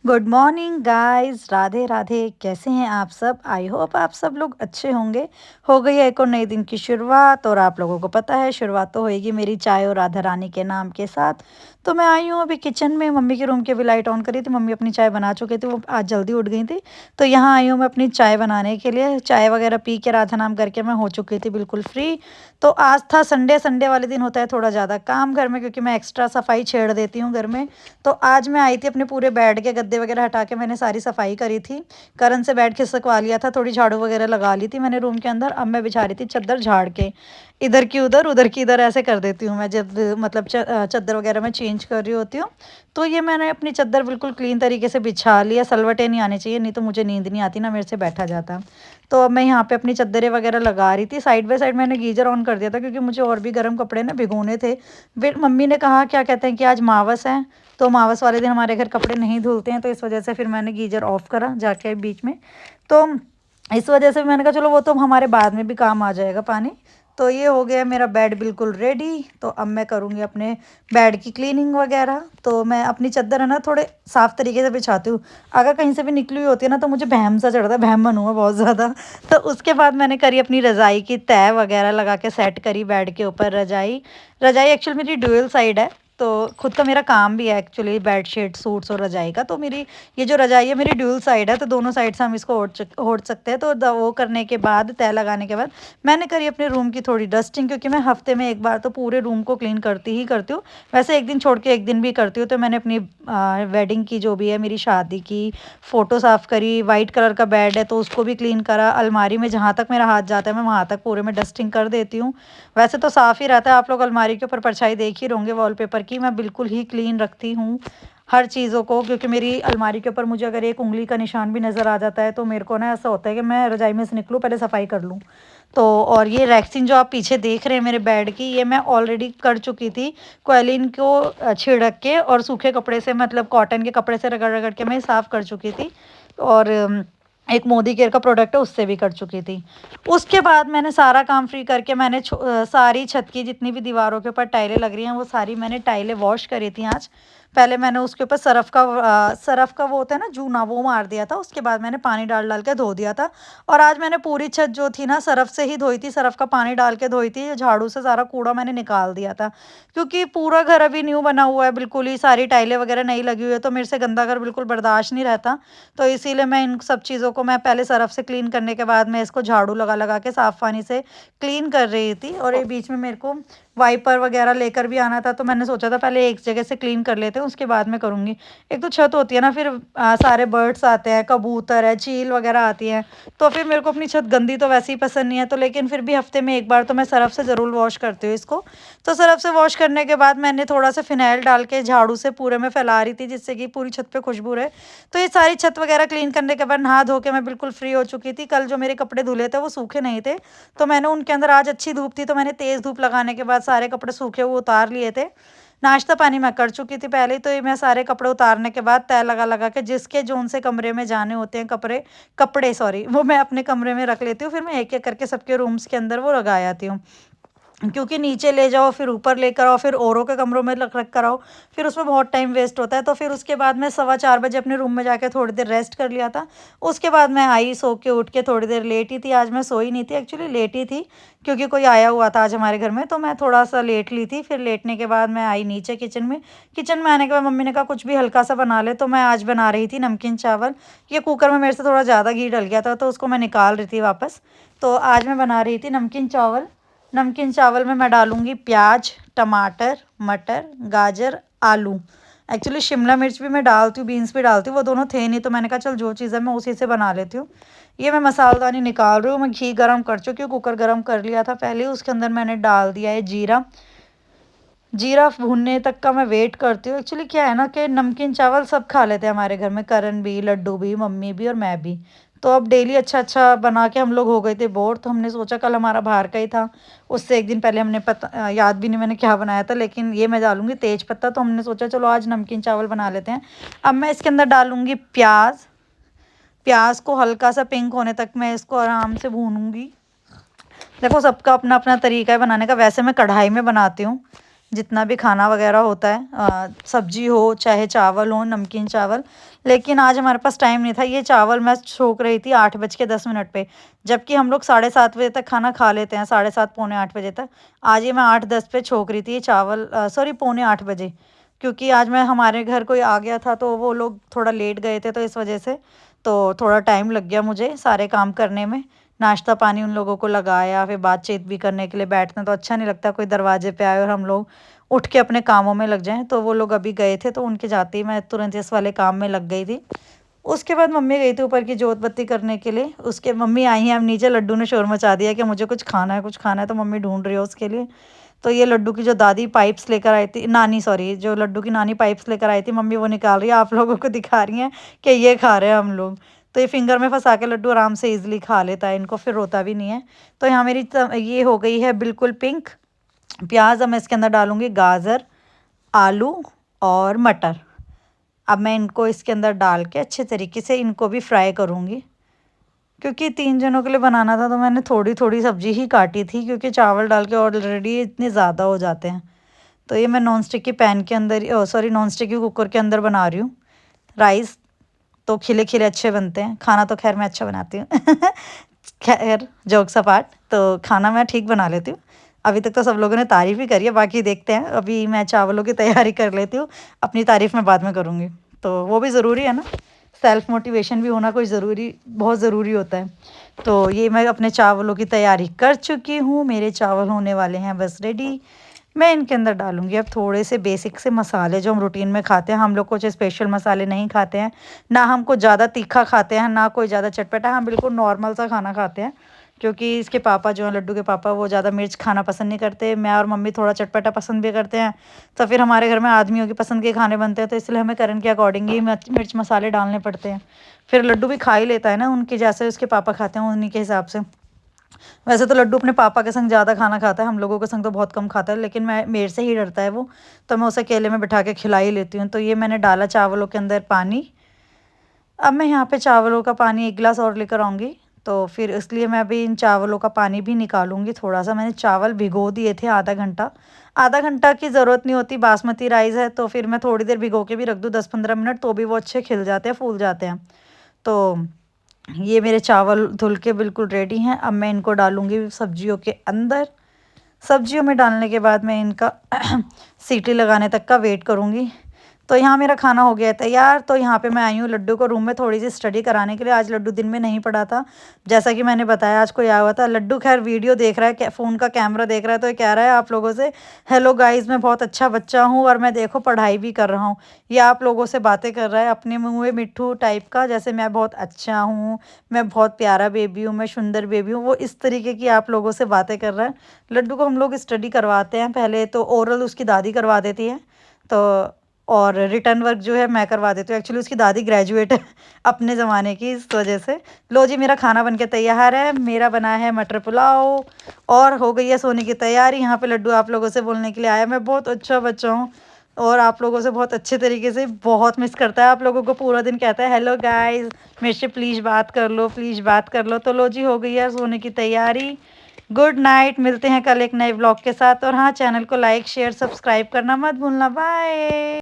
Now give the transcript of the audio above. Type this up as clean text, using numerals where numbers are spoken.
Good morning guys, Radhe Radhe. कैसे हैं आप सब? आई होप आप सब लोग अच्छे होंगे। हो गई है एक और नए दिन की शुरुआत, और आप लोगों को पता है शुरुआत तो होएगी मेरी चाय और राधा रानी के नाम के साथ। तो मैं आई हूँ अभी किचन में। मम्मी के रूम की अभी लाइट ऑन करी थी, मम्मी अपनी चाय बना चुकी थी, वो आज जल्दी उठ गई थी। तो यहाँ आई हूँ मैं अपनी चाय बनाने के लिए। चाय वगैरह पी के राधा नाम करके मैं हो चुकी थी बिल्कुल फ्री। तो आज था संडे। संडे वाले दिन होता है थोड़ा ज़्यादा काम घर में, क्योंकि मैं एक्स्ट्रा सफाई छेड़ देती हूँ घर में। तो आज मैं आई थी, अपने पूरे बेड के गद्दे वगैरह हटा के मैंने सारी सफाई करी थी। करण से बेड खिसकवा लिया था, थोड़ी झाड़ू वगैरह लगा ली थी मैंने रूम के अंदर। अब मैं बिछा रही थी चादर झाड़ के। इधर की उधर, उधर की इधर ऐसे कर देती हूँ मैं जब मतलब चादर वगैरह मैं चेंज कर रही होती हूँ। तो ये मैंने अपनी चादर बिल्कुल क्लीन तरीके से बिछा लिया। सलवटें नहीं आनी चाहिए, नहीं तो मुझे नींद नहीं आती ना, मेरे से बैठा जाता। तो अब मैं यहाँ पे अपनी चादरें वगैरह लगा रही थी। साइड बाय साइड मैंने गीजर ऑन कर दिया था, क्योंकि मुझे और भी गर्म कपड़े ना भिगोने थे। फिर मम्मी ने कहा, क्या कहते हैं कि आज मावस है, तो अमावस वाले दिन हमारे घर कपड़े नहीं धुलते हैं। तो इस वजह से फिर मैंने गीजर ऑफ करा जाके बीच में। तो इस वजह से मैंने कहा चलो वो तो हमारे बाद में भी काम आ जाएगा पानी। तो ये हो गया मेरा बेड बिल्कुल रेडी। तो अब मैं करूँगी अपने बेड की क्लीनिंग वगैरह। तो मैं अपनी चादर है ना थोड़े साफ़ तरीके से बिछाती हूँ। अगर कहीं से भी निकली हुई होती है ना, तो मुझे बहम सा चढ़ता है, बहम बनूँगा बहुत ज़्यादा। तो उसके बाद मैंने करी अपनी रज़ाई की तह वगैरह लगा के सेट करी बेड के ऊपर रज़ाई। रज़ाई एक्चुअली मेरी ड्यूअल साइड है। तो खुद का मेरा काम भी है एक्चुअली बेडशीट सूट्स और रजाई का। तो मेरी ये जो रजाई है मेरी ड्यूल साइड है, तो दोनों साइड से हम इसको ओढ़ सकते हैं। तो वो करने के बाद, तय लगाने के बाद, मैंने करी अपने रूम की थोड़ी डस्टिंग, क्योंकि मैं हफ्ते में एक बार तो पूरे रूम को क्लीन करती ही करती हूँ। वैसे एक दिन छोड़ के एक दिन भी करती हूँ। तो मैंने अपनी वेडिंग की जो भी है मेरी शादी की फ़ोटो साफ़ करी। वाइट कलर का बेड है तो उसको भी क्लीन करा। अलमारी में जहाँ तक मेरा हाथ जाता है मैं वहाँ तक पूरे में डस्टिंग कर देती हूँ। वैसे तो साफ़ ही रहता है, आप लोग अलमारी के ऊपर परछाई देख ही होंगे वॉलपेपर की। मैं बिल्कुल ही क्लीन रखती हूँ हर चीज़ों को, क्योंकि मेरी अलमारी के ऊपर मुझे अगर एक उँगली का निशान भी नज़र आ जाता है तो मेरे को ना ऐसा होता है कि मैं रजाई में से निकलूँ पहले सफाई कर लूँ। तो और ये रैक्सिन जो आप पीछे देख रहे हैं मेरे बेड की, ये मैं ऑलरेडी कर चुकी थी। क्वेलिन को छिड़क के और सूखे कपड़े से, मतलब कॉटन के कपड़े से रगड़ रगड़ के मैं साफ़ कर चुकी थी। और एक मोदी केयर का प्रोडक्ट है उससे भी कर चुकी थी। उसके बाद मैंने सारा काम फ्री करके मैंने सारी छत की जितनी भी दीवारों के ऊपर टाइलें लग रही हैं वो सारी मैंने टाइलें वॉश करी थी आज। पहले मैंने उसके ऊपर सरफ़ का वो होता है ना जूना, वो मार दिया था। उसके बाद मैंने पानी डाल डाल के धो दिया था। और आज मैंने पूरी छत जो थी ना सरफ़ से ही धोई थी, सरफ़ का पानी डाल के धोई थी। झाड़ू से सारा कूड़ा मैंने निकाल दिया था, क्योंकि पूरा घर अभी न्यू बना हुआ है बिल्कुल ही, सारी टाइलें वगैरह नई लगी हुई है। तो मेरे से गंदा घर बिल्कुल बर्दाश्त नहीं रहता। तो इसीलिए मैं इन सब चीज़ों को मैं पहले सरफ़ से क्लीन करने के बाद मैं इसको झाड़ू लगा लगा के साफ़ पानी से क्लीन कर रही थी। और ये बीच में मेरे को वाइपर वगैरह लेकर भी आना था, तो मैंने सोचा था पहले एक जगह से क्लीन कर लेते हैं उसके बाद में करूँगी। एक तो छत होती है ना, फिर सारे बर्ड्स आते हैं, कबूतर है, चील वगैरह आती हैं। तो फिर मेरे को अपनी छत गंदी तो वैसे ही पसंद नहीं है। तो लेकिन फिर भी हफ्ते में एक बार तो मैं सरफ़ से ज़रूर वॉश करती हूँ इसको। तो सरफ़ से वॉश करने के बाद मैंने थोड़ा सा फ़िनाइल डाल के झाड़ू से पूरे में फैला रही थी, जिससे कि पूरी छत पे खुशबू रहे। तो ये सारी छत वगैरह क्लीन करने के बाद नहा धो के मैं बिल्कुल फ्री हो चुकी थी। कल जो मेरे कपड़े धुले थे वो सूखे नहीं थे, तो मैंने उनके अंदर, आज अच्छी धूप थी तो मैंने तेज़ धूप लगाने के बाद सारे कपड़े सूखे हुए उतार लिए थे। नाश्ता पानी मैं कर चुकी थी पहले ही। तो ये मैं सारे कपड़े उतारने के बाद तय लगा लगा के जिसके जोन से कमरे में जाने होते हैं कपड़े कपड़े सॉरी, वो मैं अपने कमरे में रख लेती हूँ। फिर मैं एक एक करके सबके रूम्स के अंदर वो लगा आती हूँ, क्योंकि नीचे ले जाओ फिर ऊपर लेकर आओ फिर औरों के कमरों में रख रख कर आओ, फिर उसमें बहुत टाइम वेस्ट होता है। तो फिर उसके बाद मैं 4:15 बजे अपने रूम में जाके थोड़ी देर रेस्ट कर लिया था। उसके बाद मैं आई, सो के उठ के थोड़ी देर लेटी थी। आज मैं सोई नहीं थी, एक्चुअली लेटी थी, क्योंकि कोई आया हुआ था आज हमारे घर में। तो मैं थोड़ा सा लेट ली थी। फिर लेटने के बाद मैं आई नीचे किचन में। किचन में आने के बाद मम्मी ने कहा कुछ भी हल्का सा बना ले, तो मैं आज बना रही थी नमकीन चावल। ये कुकर में मेरे से थोड़ा ज़्यादा घी डल गया था, तो उसको मैं निकाल रही थी वापस। तो आज मैं बना रही थी नमकीन चावल। नमकीन चावल में मैं डालूँगी प्याज, टमाटर, मटर, गाजर, आलू। एक्चुअली शिमला मिर्च भी मैं डालती हूँ, बीन्स भी डालती हूँ, वो दोनों थे नहीं तो मैंने कहा चल जो चीज़ है मैं उसी से बना लेती हूँ। ये मैं मसालेदानी निकाल रही हूँ। मैं घी गरम कर चुकी हूँ, कुकर गरम कर लिया था पहले ही। उसके अंदर मैंने डाल दिया है जीरा। जीरा भुनने तक का मैं वेट करती हूँ। एक्चुअली क्या है ना कि नमकीन चावल सब खा लेते हैं हमारे घर में, करण भी, लड्डू भी, मम्मी भी और मैं भी। तो अब डेली अच्छा अच्छा बना के हम लोग हो गए थे बोर। तो हमने सोचा कल हमारा बाहर का ही था, उससे एक दिन पहले हमने पता याद भी नहीं मैंने क्या बनाया था, लेकिन ये मैं डालूंगी तेज पत्ता। तो हमने सोचा चलो आज नमकीन चावल बना लेते हैं। अब मैं इसके अंदर डालूंगी प्याज। प्याज को हल्का सा पिंक होने तक मैं इसको आराम से भूनूंगी। देखो सबका अपना अपना तरीका है बनाने का, वैसे मैं कढ़ाई में बनाती हूँ। जितना भी खाना वगैरह होता है, सब्जी हो चाहे चावल हो, नमकीन चावल। लेकिन आज हमारे पास टाइम नहीं था। ये चावल मैं छोक रही थी 8:10 पे, जबकि हम लोग 7:30 बजे तक खाना खा लेते हैं, 7:30 पौने 8 बजे तक। आज ये मैं 8:10 पे छोक रही थी ये चावल, सॉरी पौने 8 बजे, क्योंकि आज मैं हमारे घर कोई आ गया था तो वो लोग थोड़ा लेट गए थे, तो इस वजह से तो थोड़ा टाइम लग गया मुझे सारे काम करने में। नाश्ता पानी उन लोगों को लगाया, फिर बातचीत भी करने के लिए बैठना तो अच्छा नहीं लगता, कोई दरवाजे पे आए और हम लोग उठ के अपने कामों में लग जाएं। तो वो लोग अभी गए थे, तो उनके जाते ही मैं तुरंत इस वाले काम में लग गई थी। उसके बाद मम्मी गई थी ऊपर की जोत बत्ती करने के लिए। उसके मम्मी आई हैं अब नीचे, लड्डू ने शोर मचा दिया कि मुझे कुछ खाना है, कुछ खाना है, तो मम्मी ढूंढ रही है उसके लिए। तो ये लड्डू की जो दादी पाइप्स लेकर आई थी, नानी सॉरी, जो लड्डू की नानी पाइप्स लेकर आई थी, मम्मी वो निकाल रही है, आप लोगों को दिखा रही हैं कि ये खा रहे हैं हम लोग। तो ये फिंगर में फंसा के लड्डू आराम से ईजिली खा लेता है इनको, फिर रोता भी नहीं है। तो यहाँ मेरी ये हो गई है बिल्कुल पिंक। प्याज अब मैं इसके अंदर डालूंगी, गाजर, आलू और मटर। अब मैं इनको इसके अंदर डाल के अच्छे तरीके से इनको भी फ्राई करूँगी। क्योंकि 3 जनों के लिए बनाना था तो मैंने थोड़ी थोड़ी सब्जी ही काटी थी, क्योंकि चावल डाल के ऑलरेडी इतने ज़्यादा हो जाते हैं। तो ये मैं नॉन स्टिक के पैन के अंदर, सॉरी नॉन स्टिक के कुकर के अंदर बना रही हूँ। राइस तो खिले खिले अच्छे बनते हैं, खाना तो खैर मैं अच्छा बनाती हूँ। खैर जोक्स अपार्ट, तो खाना मैं ठीक बना लेती हूँ। अभी तक तो सब लोगों ने तारीफ़ ही करी है, बाकी देखते हैं। अभी मैं चावलों की तैयारी कर लेती हूँ, अपनी तारीफ़ मैं बाद में करूँगी। तो वो भी ज़रूरी है ना, सेल्फ मोटिवेशन भी होना कोई ज़रूरी, बहुत ज़रूरी होता है। तो ये मैं अपने चावलों की तैयारी कर चुकी हूँ, मेरे चावल होने वाले हैं बस रेडी। मैं इनके अंदर डालूँगी अब थोड़े से बेसिक से मसाले जो हम रूटीन में खाते हैं। हम लोग कुछ स्पेशल मसाले नहीं खाते हैं, ना हम कुछ ज़्यादा तीखा खाते हैं, ना कोई ज़्यादा चटपटा, हम बिल्कुल नॉर्मल सा खाना खाते हैं। क्योंकि इसके पापा जो हैं, लड्डू के पापा, वो ज़्यादा मिर्च खाना पसंद नहीं करते। मैं और मम्मी थोड़ा चटपटा पसंद भी करते हैं। तो फिर हमारे घर में आदमियों की पसंद के खाने बनते हैं, तो इसलिए हमें करन के अकॉर्डिंग ही मिर्च मसाले डालने पड़ते हैं। फिर लड्डू भी खा ही लेता है ना उनके जैसे उसके पापा खाते हैं उन्हीं के हिसाब से। वैसे तो लड्डू अपने पापा के संग ज़्यादा खाना खाता है, हम लोगों के संग तो बहुत कम खाता है, लेकिन मैं मेरे से ही डरता है वो। तो मैं उसे अकेले में बिठा के खिला ही लेती हूँ। तो ये मैंने डाला चावलों के अंदर पानी। अब मैं यहाँ पे चावलों का पानी 1 गिलास और लेकर आऊँगी। तो फिर इसलिए मैं अभी इन चावलों का पानी भी निकालूंगी थोड़ा सा। मैंने चावल भिगो दिए थे आधा घंटा। आधा घंटा की ज़रूरत नहीं होती, बासमती राइस है तो फिर मैं थोड़ी देर भिगो के भी रख दूँ, 10-15 मिनट, तो भी वो अच्छे खिल जाते हैं, फूल जाते हैं। तो ये मेरे चावल धुल के बिल्कुल रेडी हैं। अब मैं इनको डालूंगी सब्जियों के अंदर। सब्जियों में डालने के बाद मैं इनका सीटी लगाने तक का वेट करूँगी। तो यहाँ मेरा खाना हो गया है तैयार। तो यहाँ पे मैं आई हूँ लड्डू को रूम में थोड़ी सी स्टडी कराने के लिए। आज लड्डू दिन में नहीं पढ़ा था, जैसा कि मैंने बताया, आज कोई आया हुआ था। लड्डू खैर वीडियो देख रहा है, फ़ोन का कैमरा देख रहा है, तो ये कह रहा है आप लोगों से, हेलो गाइस मैं बहुत अच्छा बच्चा हूँ और मैं देखो पढ़ाई भी कर रहा हूँ। ये आप लोगों से बातें कर रहा है अपने मुँह में मिट्ठू टाइप का, जैसे मैं बहुत अच्छा हूँ, मैं बहुत प्यारा बेबी हूँ, मैं सुंदर बेबी हूँ, वो इस तरीके की आप लोगों से बातें कर रहा है। लड्डू को हम लोग स्टडी करवाते हैं, पहले तो ओरल उसकी दादी करवा देती है, तो और रिटर्न वर्क जो है मैं करवा देती हूँ। एक्चुअली उसकी दादी ग्रेजुएट है अपने ज़माने की, इस वजह से। लो जी, मेरा खाना बन के तैयार है। मेरा बना है मटर पुलाव और हो गई है सोने की तैयारी। यहाँ पे लड्डू आप लोगों से बोलने के लिए आया, मैं बहुत अच्छा बच्चा हूँ और आप लोगों से बहुत अच्छे तरीके से बहुत मिस करता है आप लोगों को। पूरा दिन कहता है हेलो गाइस, मेरे से प्लीज़ बात कर लो, प्लीज़ बात कर लो। तो लो जी, हो गई है सोने की तैयारी। गुड नाइट, मिलते हैं कल एक नए व्लॉग के साथ। और हाँ, चैनल को लाइक शेयर सब्सक्राइब करना मत भूलना। बाय।